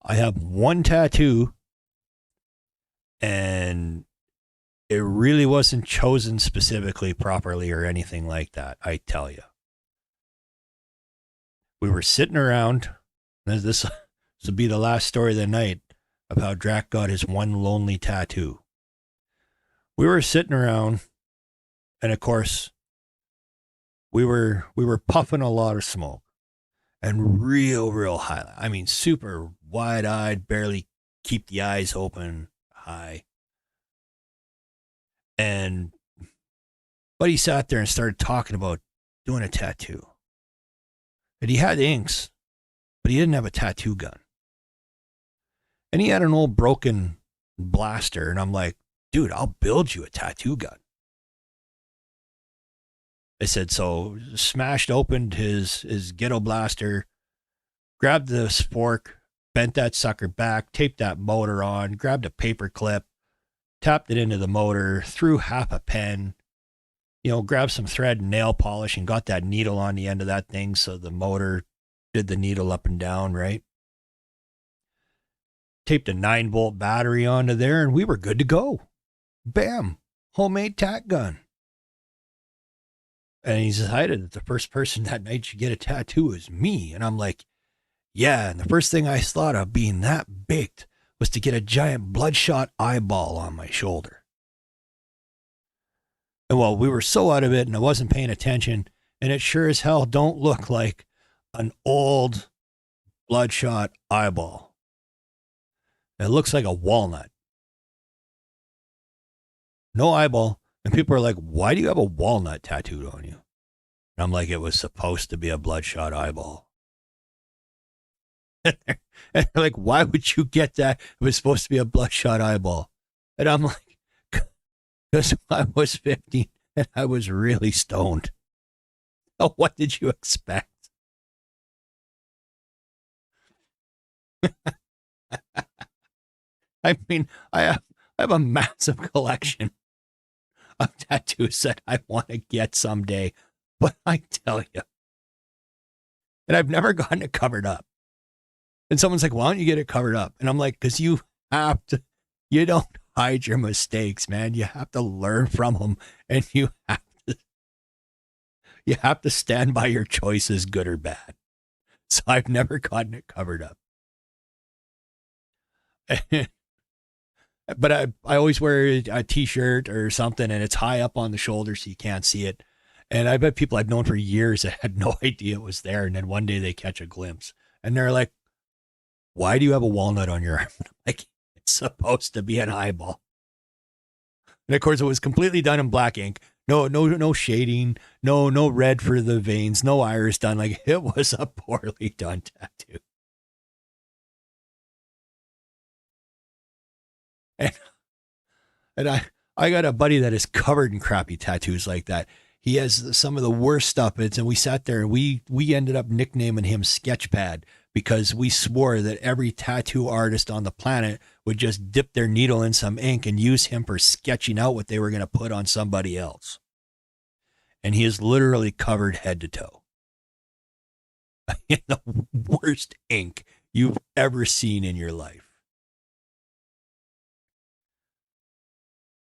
I have one tattoo, and it really wasn't chosen specifically properly or anything like that. I tell you, we were sitting around. This will be the last story of the night of how Drac got his one lonely tattoo. We were sitting around, and of course, we were puffing a lot of smoke and real high. I mean, super wide eyed, barely keep the eyes open, high. And Buddy sat there and started talking about doing a tattoo. And he had inks, but he didn't have a tattoo gun. And he had an old broken blaster. And I'm like, dude, I'll build you a tattoo gun. I said, so smashed opened his ghetto blaster, grabbed the spork, bent that sucker back, taped that motor on, grabbed a paper clip, tapped it into the motor, threw half a pen, grabbed some thread and nail polish and got that needle on the end of that thing so the motor did the needle up and down, right? Taped a 9-volt battery onto there, and we were good to go. Bam! Homemade tack gun. And he decided that the first person that night should get a tattoo was me. And I'm like, yeah. And the first thing I thought of being that baked was to get a giant bloodshot eyeball on my shoulder. And well, we were so out of it and I wasn't paying attention. And it sure as hell don't look like an old bloodshot eyeball. It looks like a walnut. No eyeball. And people are like, why do you have a walnut tattooed on you? And I'm like, it was supposed to be a bloodshot eyeball. And they're like, why would you get that? It was supposed to be a bloodshot eyeball. And I'm like, because I was 15 and I was really stoned. Oh, what did you expect? I mean, I have a massive collection of tattoos that I want to get someday. But I tell you, and I've never gotten it covered up. And someone's like, why don't you get it covered up? And I'm like, because you don't hide your mistakes, man. You have to learn from them, and you have to stand by your choices, good or bad. So I've never gotten it covered up. But I always wear a t-shirt or something, and it's high up on the shoulder so you can't see it. And I bet people I've known for years that had no idea it was there, and then one day they catch a glimpse. And they're like, why do you have a walnut on your arm? Like, it's supposed to be an eyeball. And of course, it was completely done in black ink. No shading, no red for the veins, no iris done. Like, it was a poorly done tattoo. And I got a buddy that is covered in crappy tattoos like that. He has some of the worst stuff. And we sat there and we ended up nicknaming him Sketchpad because we swore that every tattoo artist on the planet would just dip their needle in some ink and use him for sketching out what they were going to put on somebody else. And he is literally covered head to toe in the worst ink you've ever seen in your life.